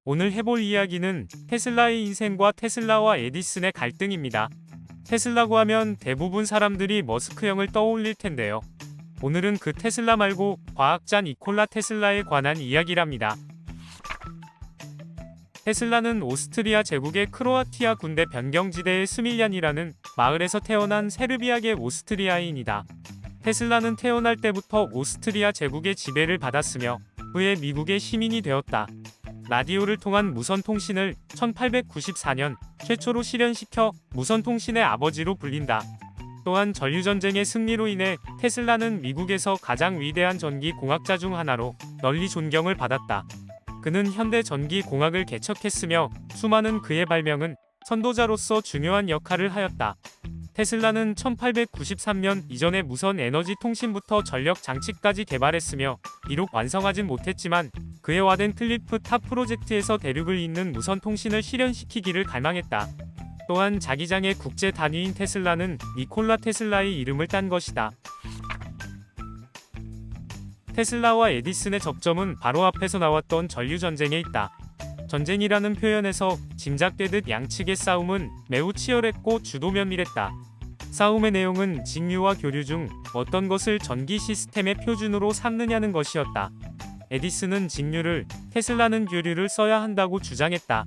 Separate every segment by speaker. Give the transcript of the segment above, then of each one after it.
Speaker 1: 오늘 해볼 이야기는 테슬라의 인생과 테슬라와 에디슨의 갈등입니다. 테슬라고 하면 대부분 사람들이 머스크 형을 떠올릴 텐데요. 오늘은 그 테슬라 말고 과학자 니콜라 테슬라에 관한 이야기랍니다. 테슬라는 오스트리아 제국의 크로아티아 군대 변경지대의 스밀얀이라는 마을에서 태어난 세르비아계 오스트리아인이다. 테슬라는 태어날 때부터 오스트리아 제국의 지배를 받았으며 후에 미국의 시민이 되었다. 라디오를 통한 무선통신을 1894년 최초로 실현시켜 무선통신의 아버지로 불린다. 또한 전류전쟁의 승리로 인해 테슬라는 미국에서 가장 위대한 전기공학자 중 하나로 널리 존경을 받았다. 그는 현대 전기공학을 개척했으며 수많은 그의 발명은 선도자로서 중요한 역할을 하였다. 테슬라는 1893년 이전의 무선 에너지 통신부터 전력 장치까지 개발했으며 비록 완성하진 못했지만 그에 와덴 클리프 탑 프로젝트에서 대륙을 잇는 무선 통신을 실현시키기를 갈망했다. 또한 자기장의 국제 단위인 테슬라는 니콜라 테슬라의 이름을 딴 것이다. 테슬라와 에디슨의 접점은 바로 앞에서 나왔던 전류전쟁에 있다. 전쟁이라는 표현에서 짐작되듯 양측의 싸움은 매우 치열했고 주도 면밀했다. 싸움의 내용은 직류와 교류 중 어떤 것을 전기 시스템의 표준으로 삼느냐는 것이었다. 에디슨은 직류를, 테슬라는 교류를 써야 한다고 주장했다.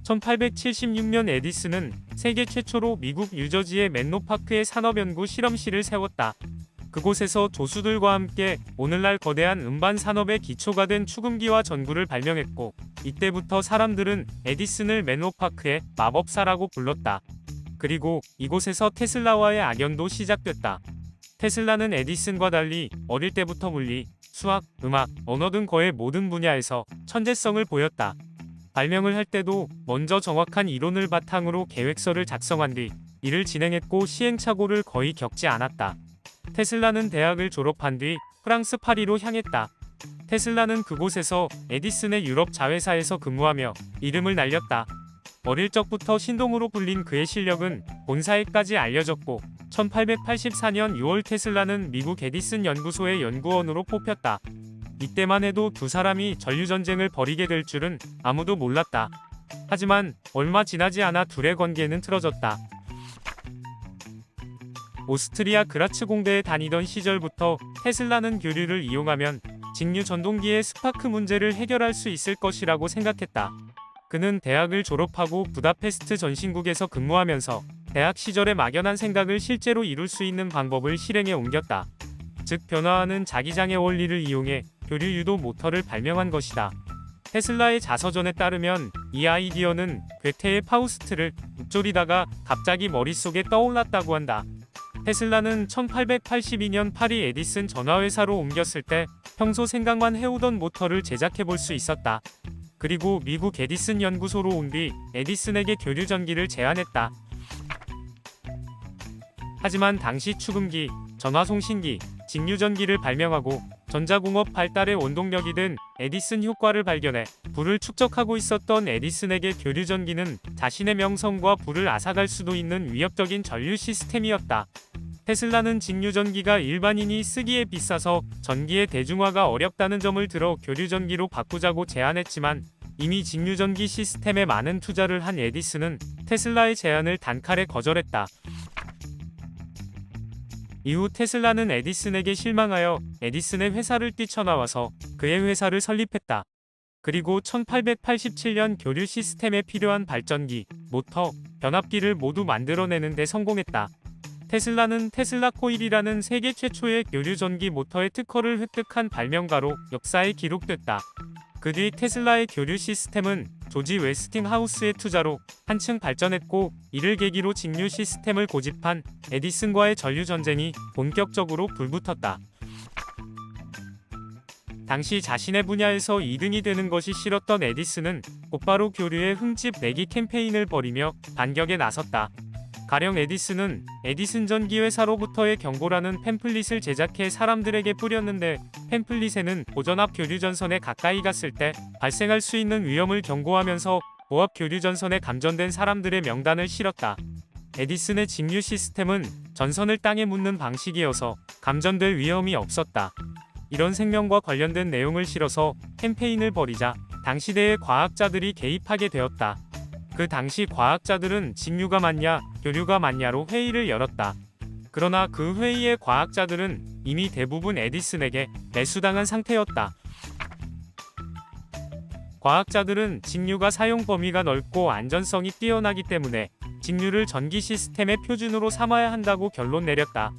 Speaker 1: 1876년 에디슨은 세계 최초로 미국 뉴저지의 맨로파크에 산업연구 실험실을 세웠다. 그곳에서 조수들과 함께 오늘날 거대한 음반 산업의 기초가 된 축음기와 전구를 발명했고, 이때부터 사람들은 에디슨을 맨로파크의 마법사라고 불렀다. 그리고 이곳에서 테슬라와의 악연도 시작됐다. 테슬라는 에디슨과 달리 어릴 때부터 물리, 수학, 음악, 언어 등 거의 모든 분야에서 천재성을 보였다. 발명을 할 때도 먼저 정확한 이론을 바탕으로 계획서를 작성한 뒤 이를 진행했고 시행착오를 거의 겪지 않았다. 테슬라는 대학을 졸업한 뒤 프랑스 파리로 향했다. 테슬라는 그곳에서 에디슨의 유럽 자회사에서 근무하며 이름을 날렸다. 어릴 적부터 신동으로 불린 그의 실력은 본사에까지 알려졌고 1884년 6월 테슬라는 미국 에디슨 연구소의 연구원으로 뽑혔다. 이때만 해도 두 사람이 전류전쟁을 벌이게 될 줄은 아무도 몰랐다. 하지만 얼마 지나지 않아 둘의 관계는 틀어졌다. 오스트리아 그라츠 공대에 다니던 시절부터 테슬라는 교류를 이용하면 직류 전동기의 스파크 문제를 해결할 수 있을 것이라고 생각했다. 그는 대학을 졸업하고 부다페스트 전신국에서 근무하면서 대학 시절의 막연한 생각을 실제로 이룰 수 있는 방법을 실행에 옮겼다. 즉 변화하는 자기장의 원리를 이용해 교류 유도 모터를 발명한 것이다. 테슬라의 자서전에 따르면 이 아이디어는 괴테의 파우스트를 읊조리다가 갑자기 머릿속에 떠올랐다고 한다. 테슬라는 1882년 파리 에디슨 전화회사로 옮겼을 때 평소 생각만 해오던 모터를 제작해볼 수 있었다. 그리고 미국 에디슨 연구소로 온 뒤 에디슨에게 교류 전기를 제안했다. 하지만 당시 축음기, 전화송신기, 직류전기를 발명하고 전자공업 발달의 원동력이 된 에디슨 효과를 발견해 부를 축적하고 있었던 에디슨에게 교류전기는 자신의 명성과 부를 앗아갈 수도 있는 위협적인 전류 시스템이었다. 테슬라는 직류전기가 일반인이 쓰기에 비싸서 전기의 대중화가 어렵다는 점을 들어 교류전기로 바꾸자고 제안했지만 이미 직류전기 시스템에 많은 투자를 한 에디슨은 테슬라의 제안을 단칼에 거절했다. 이후 테슬라는 에디슨에게 실망하여 에디슨의 회사를 뛰쳐나와서 그의 회사를 설립했다. 그리고 1887년 교류 시스템에 필요한 발전기, 모터, 변압기를 모두 만들어내는 데 성공했다. 테슬라는 테슬라 코일이라는 세계 최초의 교류 전기 모터의 특허를 획득한 발명가로 역사에 기록됐다. 그 뒤 테슬라의 교류 시스템은 조지 웨스팅하우스의 투자로 한층 발전했고 이를 계기로 직류 시스템을 고집한 에디슨과의 전류전쟁이 본격적으로 불붙었다. 당시 자신의 분야에서 2등이 되는 것이 싫었던 에디슨은 곧바로 교류의 흠집 내기 캠페인을 벌이며 반격에 나섰다. 가령 에디슨은 에디슨 전기회사로부터의 경고라는 팸플릿을 제작해 사람들에게 뿌렸는데 팸플릿에는 고전압 교류전선에 가까이 갔을 때 발생할 수 있는 위험을 경고하면서 고압 교류전선에 감전된 사람들의 명단을 실었다. 에디슨의 직류 시스템은 전선을 땅에 묻는 방식이어서 감전될 위험이 없었다. 이런 생명과 관련된 내용을 실어서 캠페인을 벌이자 당시대의 과학자들이 개입하게 되었다. 그 당시 과학자들은 직류가 맞냐, 교류가 맞냐로 회의를 열었다. 그러나 그 회의의 과학자들은 이미 대부분 에디슨에게 매수당한 상태였다. 과학자들은 직류가 사용 범위가 넓고 안전성이 뛰어나기 때문에 직류를 전기 시스템의 표준으로 삼아야 한다고 결론 내렸다.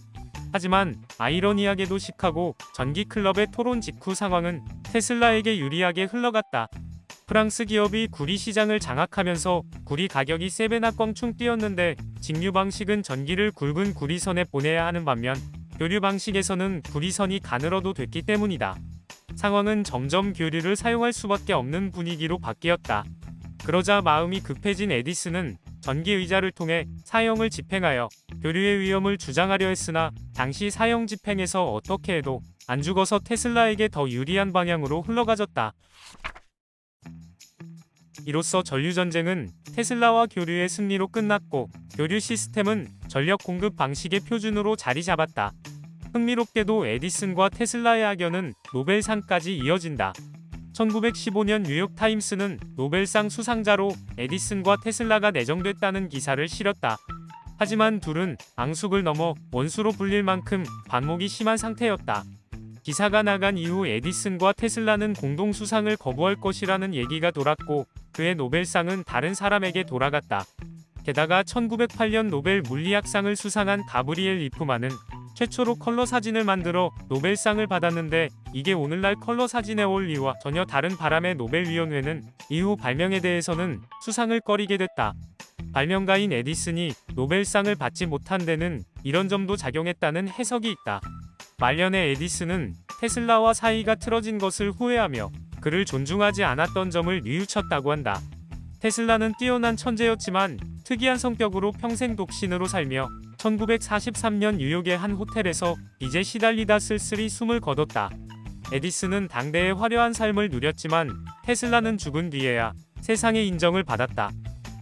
Speaker 1: 하지만 아이러니하게도 시카고 전기 클럽의 토론 직후 상황은 테슬라에게 유리하게 흘러갔다. 프랑스 기업이 구리 시장을 장악하면서 구리 가격이 3배나 껑충 뛰었는데 직류 방식은 전기를 굵은 구리선에 보내야 하는 반면 교류 방식에서는 구리선이 가늘어도 됐기 때문이다. 상황은 점점 교류를 사용할 수밖에 없는 분위기로 바뀌었다. 그러자 마음이 급해진 에디슨은 전기의자를 통해 사형을 집행하여 교류의 위험을 주장하려 했으나 당시 사형 집행에서 어떻게 해도 안 죽어서 테슬라에게 더 유리한 방향으로 흘러가졌다. 이로써 전류전쟁은 테슬라와 교류의 승리로 끝났고 교류 시스템은 전력 공급 방식의 표준으로 자리 잡았다. 흥미롭게도 에디슨과 테슬라의 악연은 노벨상까지 이어진다. 1915년 뉴욕타임스는 노벨상 수상자로 에디슨과 테슬라가 내정됐다는 기사를 실었다. 하지만 둘은 앙숙을 넘어 원수로 불릴 만큼 반목이 심한 상태였다. 기사가 나간 이후 에디슨과 테슬라는 공동 수상을 거부할 것이라는 얘기가 돌았고 그의 노벨상은 다른 사람에게 돌아갔다. 게다가 1908년 노벨 물리학상을 수상한 가브리엘 리프만은 최초로 컬러 사진을 만들어 노벨상을 받았는데 이게 오늘날 컬러 사진의 원리와 전혀 다른 바람에 노벨위원회는 이후 발명에 대해서는 수상을 꺼리게 됐다. 발명가인 에디슨이 노벨상을 받지 못한 데는 이런 점도 작용했다는 해석이 있다. 말년에 에디슨은 테슬라와 사이가 틀어진 것을 후회하며 그를 존중하지 않았던 점을 뉘우쳤다고 한다. 테슬라는 뛰어난 천재였지만 특이한 성격으로 평생 독신으로 살며 1943년 뉴욕의 한 호텔에서 빚에 시달리다 쓸쓸히 숨을 거뒀다. 에디슨은 당대의 화려한 삶을 누렸지만 테슬라는 죽은 뒤에야 세상의 인정을 받았다.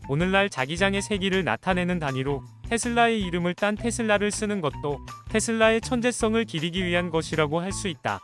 Speaker 1: 오늘날 자기장의 세기를 나타내는 단위로 테슬라의 이름을 딴 테슬라를 쓰는 것도 테슬라의 천재성을 기리기 위한 것이라고 할 수 있다.